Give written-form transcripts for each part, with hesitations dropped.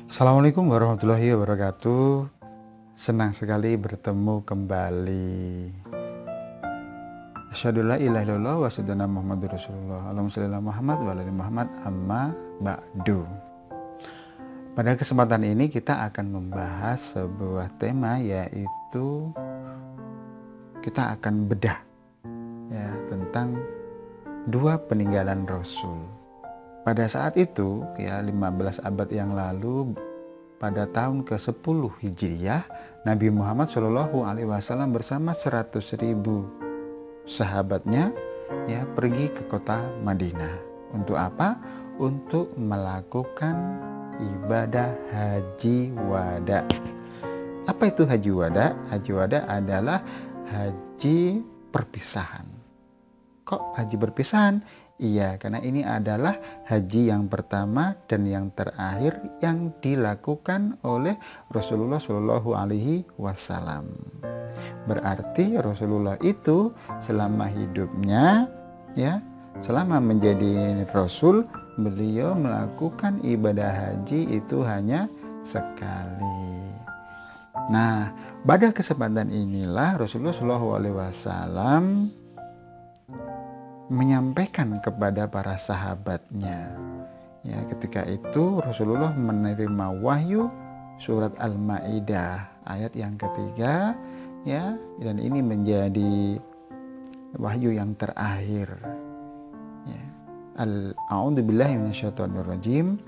Assalamualaikum warahmatullahi wabarakatuh. Senang sekali bertemu kembali. Asyhadu alla ilaha illallah wa asyhadu anna Muhammadur Rasulullah. Allahumma shalli ala Muhammad wa ala ali Muhammad amma ba'du. Pada kesempatan ini kita akan membahas sebuah tema, yaitu kita akan bedah ya tentang dua peninggalan Rasul. Pada saat itu, ya 15 abad yang lalu, pada tahun ke-10 Hijriah, Nabi Muhammad SAW bersama 100.000 sahabatnya ya pergi ke kota Madinah. Untuk apa? Untuk melakukan ibadah haji wada. Apa itu haji wada? Haji wada adalah haji perpisahan. Kok haji perpisahan? Iya, karena ini adalah haji yang pertama dan yang terakhir yang dilakukan oleh Rasulullah Shallallahu Alaihi Wasallam. Berarti Rasulullah itu selama hidupnya, ya, selama menjadi Rasul, beliau melakukan ibadah haji itu hanya sekali. Nah, pada kesempatan inilah Rasulullah Shallallahu Alaihi Wasallam menyampaikan kepada para sahabatnya. Ya, ketika itu Rasulullah menerima wahyu surat Al-Maidah ayat yang ketiga, ya, dan ini menjadi wahyu yang terakhir. Ya. A'udzubillahi minasyaitonirrajim.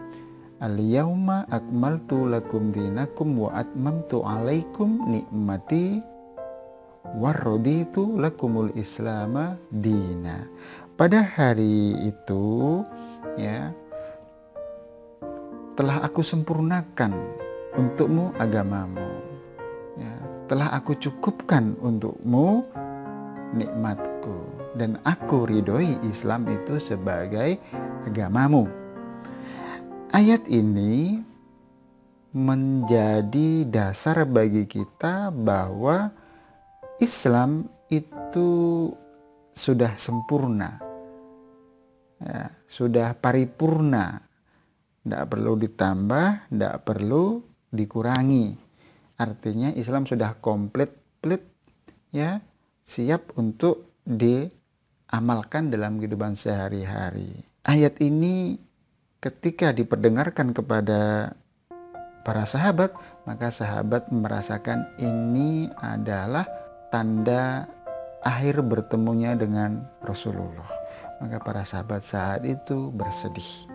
Al-yauma akmaltu lakum dinakum wa atmamtu alaikum nikmati warraditu lakumul islama dina. Pada hari itu, ya, telah aku sempurnakan untukmu agamamu, ya, telah aku cukupkan untukmu nikmatku, dan aku ridhoi Islam itu sebagai agamamu. Ayat ini menjadi dasar bagi kita bahwa Islam itu sudah sempurna, ya, sudah paripurna, tidak perlu ditambah, tidak perlu dikurangi. Artinya Islam sudah komplit, ya, siap untuk diamalkan dalam kehidupan sehari-hari. Ayat ini ketika diperdengarkan kepada para sahabat, maka sahabat merasakan ini adalah tanda akhir bertemunya dengan Rasulullah. Maka para sahabat saat itu bersedih.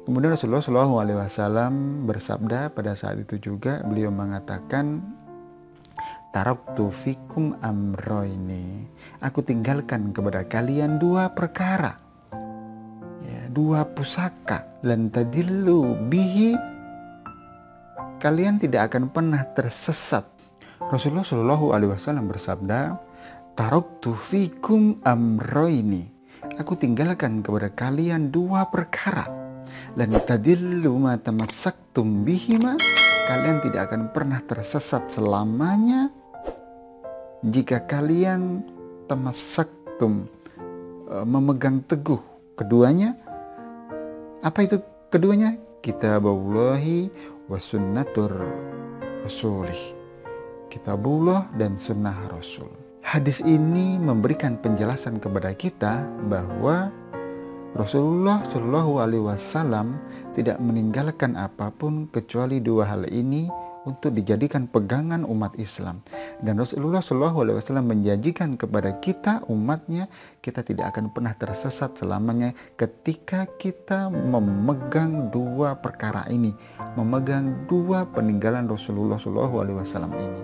Kemudian Rasulullah SAW bersabda pada saat itu juga, beliau mengatakan, taraktu fikum amroini. Aku tinggalkan kepada kalian dua perkara, ya, dua pusaka. Lan tadillu bihi. Kalian tidak akan pernah tersesat. Rasulullah Shallallahu Alaihi Wasallam bersabda, taraktu fikum amroini. Aku tinggalkan kepada kalian dua perkara. Lan tadillu ma tamassaktum bihima. Kalian tidak akan pernah tersesat selamanya jika kalian tamassaktum, memegang teguh keduanya. Apa itu keduanya? Kitabullahi wa sunnatur rasulih. Kitabullah dan sunnah Rasul. Hadis ini memberikan penjelasan kepada kita bahwa Rasulullah Shallallahu Alaihi Wasallam tidak meninggalkan apapun kecuali dua hal ini untuk dijadikan pegangan umat Islam. Dan Rasulullah Shallallahu Alaihi Wasallam menjanjikan kepada kita umatnya, kita tidak akan pernah tersesat selamanya ketika kita memegang dua perkara ini, memegang dua peninggalan Rasulullah Shallallahu Alaihi Wasallam ini.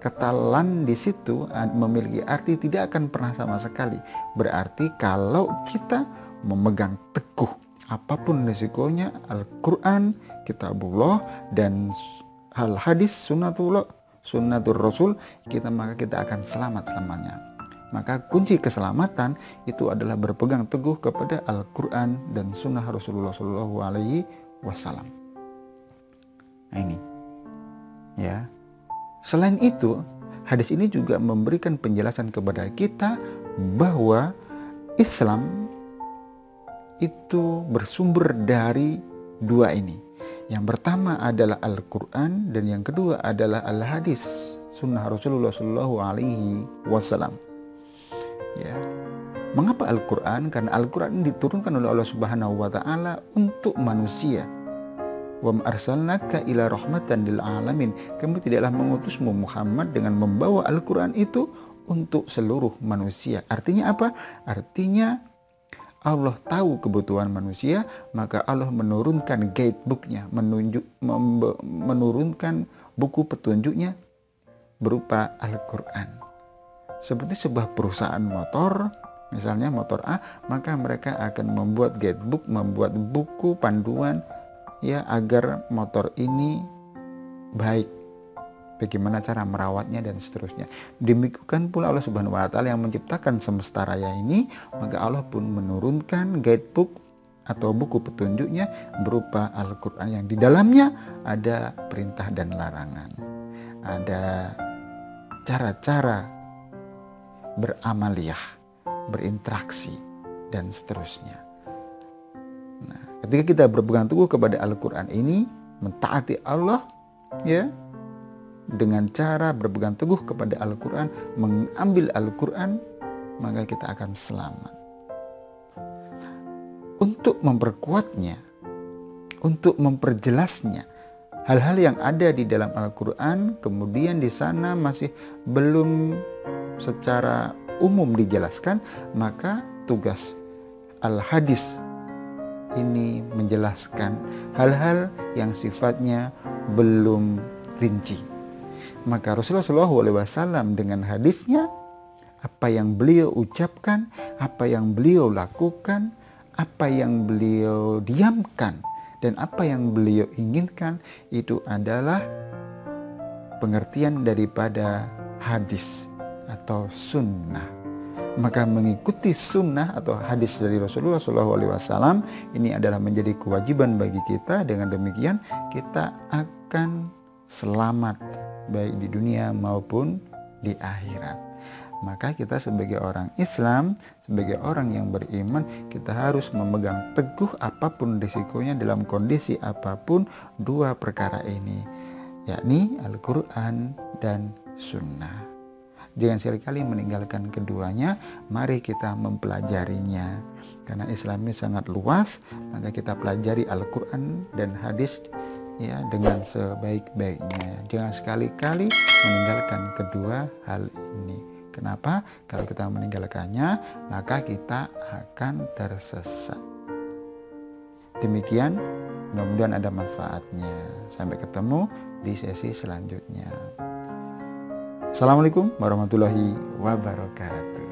Kata lan di situ memiliki arti tidak akan pernah sama sekali. Berarti kalau kita memegang teguh apapun risikonya Al-Quran, Kitabullah, dan Al-Hadis, Sunnatur Rasul, maka kita akan selamat selamanya. Maka kunci keselamatan itu adalah berpegang teguh kepada Al-Quran dan Sunnah Rasulullah Shallallahu Alaihi Wasallam. Nah ini, ya. Selain itu, hadis ini juga memberikan penjelasan kepada kita bahwa Islam itu bersumber dari dua ini. Yang pertama adalah Al-Quran dan yang kedua adalah Al-Hadis, sunnah Rasulullah Shallallahu Alaihi Wasallam. Ya, mengapa Al-Quran? Karena Al-Quran diturunkan oleh Allah Subhanahu Wa Taala untuk manusia. Wa arsalnaka ila rahmatan lil alamin. Kami tidaklah mengutusmu Muhammad dengan membawa Al-Quran itu untuk seluruh manusia. Artinya apa? Artinya Allah tahu kebutuhan manusia, maka Allah menurunkan guidebooknya, menurunkan buku petunjuknya berupa Al-Quran. Seperti sebuah perusahaan motor, misalnya motor A, maka mereka akan membuat guidebook, membuat buku panduan ya agar motor ini baik, bagaimana cara merawatnya dan seterusnya. Demikian pula Allah Subhanahu wa taala yang menciptakan semesta raya ini, maka Allah pun menurunkan guidebook atau buku petunjuknya berupa Al-Qur'an yang di dalamnya ada perintah dan larangan. Ada cara-cara beramaliyah, berinteraksi dan seterusnya. Nah, ketika kita berpegang teguh kepada Al-Qur'an ini, mentaati Allah ya, dengan cara berpegang teguh kepada Al-Quran, mengambil Al-Quran, maka kita akan selamat. Untuk memperkuatnya, untuk memperjelasnya, hal-hal yang ada di dalam Al-Quran, kemudian di sana masih belum secara umum dijelaskan, maka tugas Al-Hadis ini menjelaskan hal-hal yang sifatnya belum rinci. Maka Rasulullah SAW dengan hadisnya, apa yang beliau ucapkan, apa yang beliau lakukan, apa yang beliau diamkan, dan apa yang beliau inginkan, itu adalah pengertian daripada hadis atau sunnah. Maka mengikuti sunnah atau hadis dari Rasulullah SAW ini adalah menjadi kewajiban bagi kita. Dengan demikian kita akan selamat baik di dunia maupun di akhirat. Maka kita sebagai orang Islam, sebagai orang yang beriman, kita harus memegang teguh apapun risikonya dalam kondisi apapun dua perkara ini, yakni Al-Quran dan Sunnah. Jangan sekali-kali meninggalkan keduanya, mari kita mempelajarinya. Karena Islam ini sangat luas, maka kita pelajari Al-Quran dan hadis ya dengan sebaik-baiknya. Jangan sekali-kali meninggalkan kedua hal ini. Kenapa? Kalau kita meninggalkannya, maka kita akan tersesat. Demikian, mudah-mudahan ada manfaatnya. Sampai ketemu di sesi selanjutnya. Assalamualaikum warahmatullahi wabarakatuh.